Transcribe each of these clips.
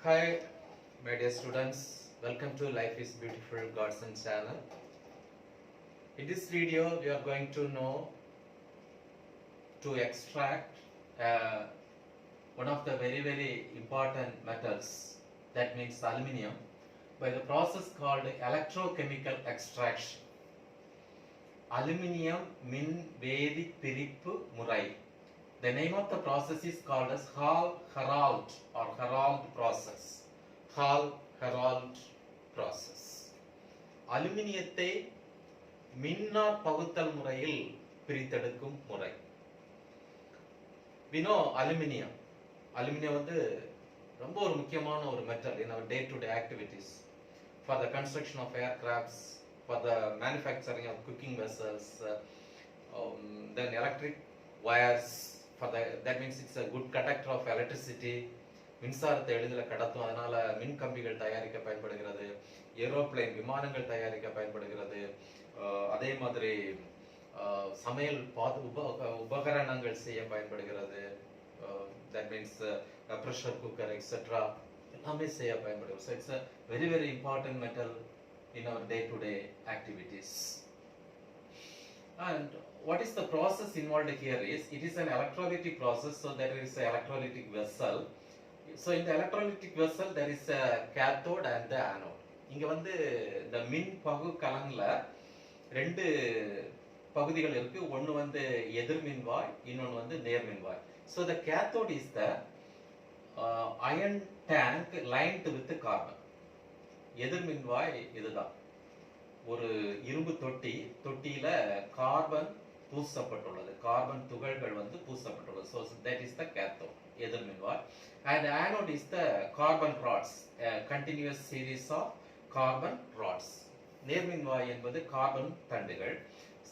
Hi, my dear students. Welcome to Life is Beautiful Godson channel. In this video, we are going to know to extract one of the very important metals, that means aluminium, by the process called electrochemical extraction. Aluminium min vedi pirippu murai. The name of the process is called as Hall-Héroult or Héroult process. Hall-Héroult process. அலுமினியத்தை மின்னாற் பகுத்தல் முறையில் பிரித்தெடுக்கும் முறை. We know aluminium. Aluminium வந்து ரொம்ப ஒரு முக்கியமான ஒரு metal in our day-to-day activities. For the construction of aircrafts, for the manufacturing of cooking vessels, then electric wires. That means it's a good conductor of electricity. மின்சாரத்தை எளிதில் கடத்தும், அதனால மின் கம்பிகள் தயாரிக்க பயன்படுகிறது. ஏரோப்ளேன் விமானங்கள் தயாரிக்க பயன்படுகிறது. அதே மாதிரி சமையல் உபகரணங்கள் செய்ய பயன்படுகிறது. That means pressure cooker etc. எல்லாமே செய்ய பயன்படுகிறது. So it's a very important metal in our day-to-day activities. And what is the process involved here is, it is an electrolytic process, so there is an electrolytic vessel. So in the electrolytic vessel there is a cathode and the anode. இங்க வந்து இந்த மின் பகு கலன்ல ரெண்டு பகுதிகள் இருக்கு. ஒன்னு வந்து எதிர்மின்வாய், இன்னொன்னு வந்து நேர்மின்வாய். So the cathode is the iron tank lined with carbon. எதிர்மின்வாய் இதுதான், ஒரு இரும்பு தொட்டியில கார்பன் பூசப்பட்டுள்ளது, கார்பன் துகள்கள் வந்து பூசப்பட்டுள்ளது. So that is the cathode, எதிர்மின்வாய். And anode is the carbon rods, a continuous series of carbon rods. நேர்மின்வாய் என்பது கார்பன் தண்டுகள்.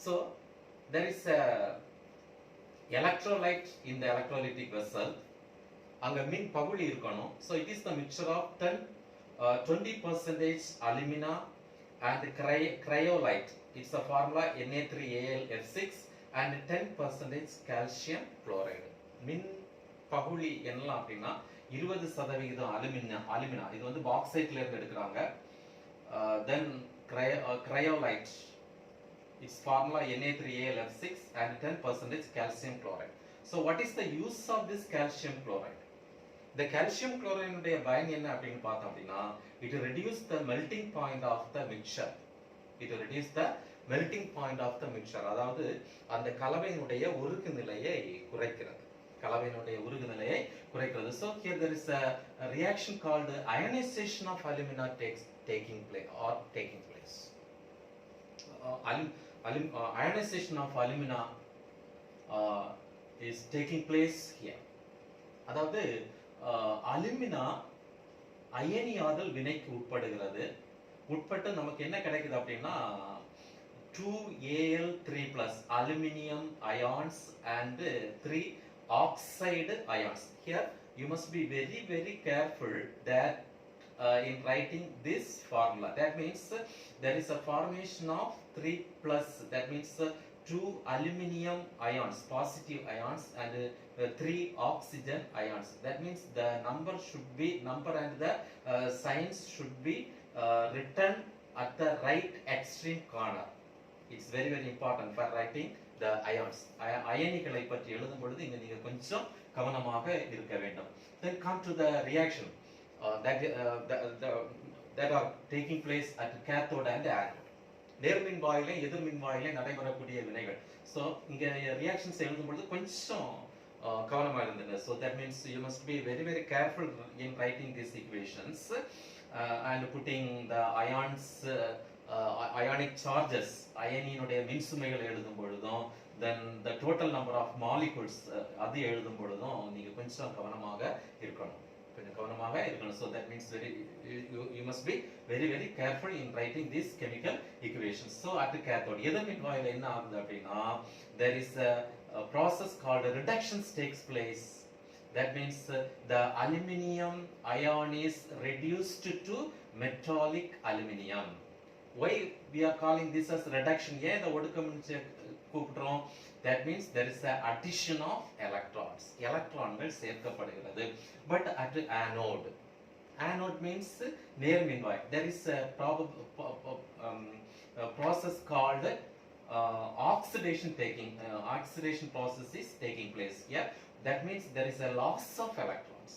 So there is a electrolyte in the electrolytic vessel. அங்க மின் பகுதி இருக்கணும். So it is the mixture of 20% alumina and cryolite. It's a formula Na3AlF6 and 10% calcium chloride. மின் பகுதி என்னலாம் அப்படின்னா 20% அலுமினா, இது வந்து பாக்சைட்ல இருந்து எடுக்கிறாங்க. Then cryolite, its formula Na3AlF6 and 10% calcium chloride. So what is the use of this calcium chloride? The calcium chloride உடைய பயன் என்ன அப்படின்னு பார்த்தோம் அப்படின்னா, it reduce the melting point of the mixture. It reduce the melting point of the mixture. அதாவது அந்த கலவையினுடைய உருகு நிலையை குறைக்கிறது. So here there is a reaction called ionization of alumina taking place. Ionization of alumina is taking place here. அதாவது alumina அயனியாதல் வினைக்கு உட்பட்டு நமக்கு என்ன கிடைக்குது அப்படின்னா 2Al3+ aluminium ions and 3 oxide ions. Here you must be very careful that in writing this formula. That means there is a formation of 3+, that means 2 aluminium ions, positive ions, and 3 oxygen ions. That means the number and the signs should be written at the right extreme corner. It's very important for writing the ions. அயனிகளை பற்றி எழுதும் பொழுது இங்க நீங்க கொஞ்சம் கவனமாக இருக்க வேண்டும். Then come to the reaction that are taking place at cathode and anode. நேர்மின்வாயிலே எதிர்மின்வாயிலே நடைபெறக்கூடிய வினைகள். So இங்க reactions எழுதும் பொழுது கொஞ்சம் கவனமா இருந்துங்க. So that means you must be very careful in writing these equations and putting the ions, ionic charges, அயனியினுடைய மின்சுமைகள் எழுதும் பொழுதும், then the total number of molecules அது எழுதும் பொழுதும் நீங்க கொஞ்சம் கவனமாக இருக்கணும். So that means you must be very careful in writing these chemical equations. So at the cathode எதிர்மின்வாயில என்ன ஆகுது அப்படின்னா, there is a process called reductions takes place. That means the aluminium ion is reduced to metallic aluminium. Why we are calling this as reduction? ஏன் இந்த ஒடுக்கம் கூப்பிடுறோம்? That means there is a addition of electrons. எலக்ட்ரான்கள் சேர்க்கப்படுகிறது. But at anode, Anode means நேர்மின்வாய். There is a process called oxidation process is taking place. Yeah, that means there is a loss of electrons.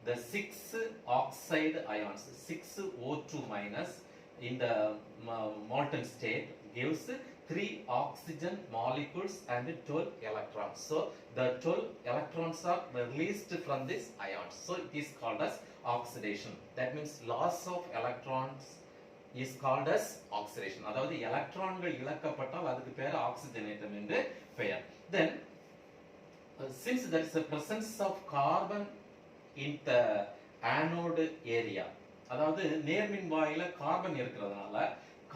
The 6 oxide ions, 6 O2 minus in the molten state gives 3 oxygen molecules and 12 electrons. So the 12 electrons are released from these ions. So it is called as oxidation. That means loss of electrons is called as oxidation. அதாவது எலக்ட்ரான்கள் இழக்கப்பட்டால் அதுக்கு பேர் ஆக்சிஜனேற்றம் என்று பெயர். Then since there is a presence of carbon in the anode area, அதாவது நேர்மின் வாயில கார்பன் இருக்கிறதுனால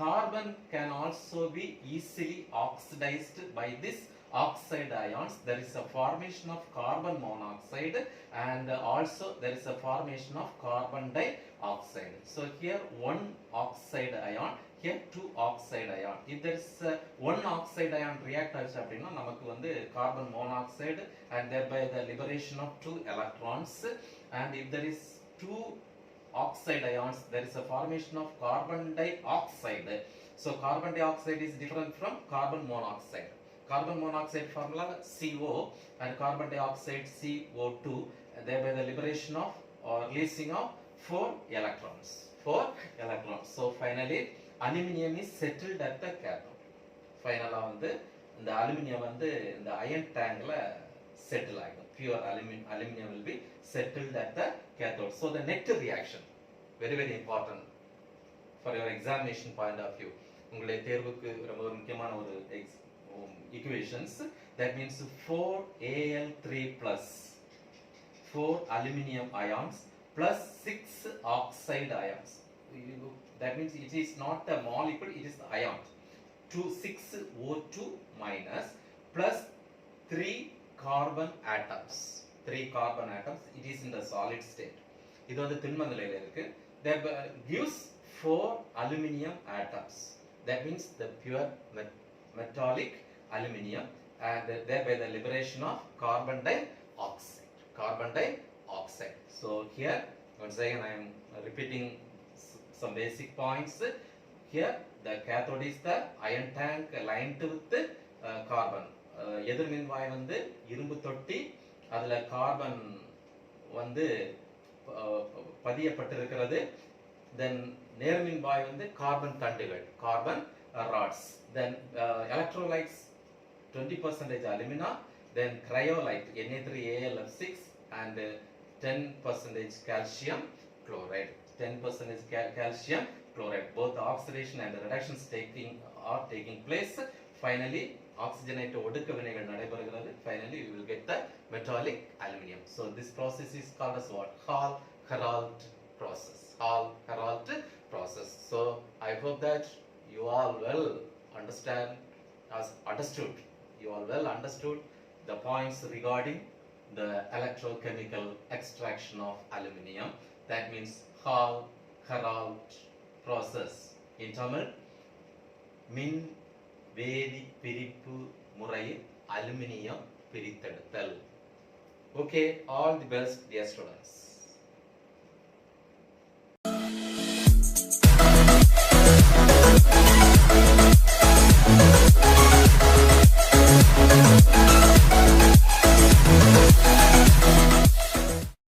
carbon can also be easily oxidized by this oxide ions. There is a formation of carbon monoxide and also there is a formation of carbon dioxide. So here one oxide ion, here two oxide ion. If there is one oxide ion react ஆச்சு அப்படின்னா நமக்கு வந்து carbon monoxide and thereby the liberation of 2 electrons, and if there is two oxide ions, there is a formation of carbon dioxide. So carbon dioxide is different from carbon monoxide. Carbon monoxide formula CO and carbon dioxide CO2, thereby the liberation of or releasing of 4 electrons. So finally aluminum is settled at the cathode. Finally வந்து இந்த aluminium வந்து இந்த iron டேங்க்ல settle ஆகும். Pure aluminum will be settled at the cathode. So the net reaction, very very important for your examination point of view. உங்களுடைய தேர்வுக்கு ரொம்ப முக்கியமான ஒரு equations. That means 4Al3 plus 4 aluminium ions plus 6 oxide ions. That means it is not a molecule, it is the ion. 6O2 minus plus 3 carbon atoms. 3 carbon atoms. It is in the solid state. இது வந்து திண்ம நிலையில இருக்கு. That gives 4 aluminium atoms. That means the pure metallic aluminium, and thereby the liberation of carbon dioxide. So here once again I am repeating some basic points. Here the cathode is the iron tank lined with the carbon. எதிர்மின்வாய் வந்து இரும்பு தொட்டி, அதுல carbon வந்து பதியப்பட்டிருக்கிறது. Then நேர்மின்வாய் வந்து carbon தண்டுகள், carbon rods. Then electrolytes 20% alumina, then cryolite Na3AlF6 and 10% calcium chloride. 10% calcium chloride. Both the oxidation and the reductions are taking place. Finally oxygenate ஒடுக்க வினைகள் நடைபெறுகிறது. Finally we will get the metallic aluminium. So this process is called as what? Hall-Héroult process. Hall-Héroult process. So I hope that you all well understood. You all well understood the points regarding the electrochemical extraction of aluminium. That means Hall-Héroult process. In Tamil, மின் வேதி பிரிப்பு முறையில் aluminium பிரித்தெடுத்தல். Okay, all the best dear students.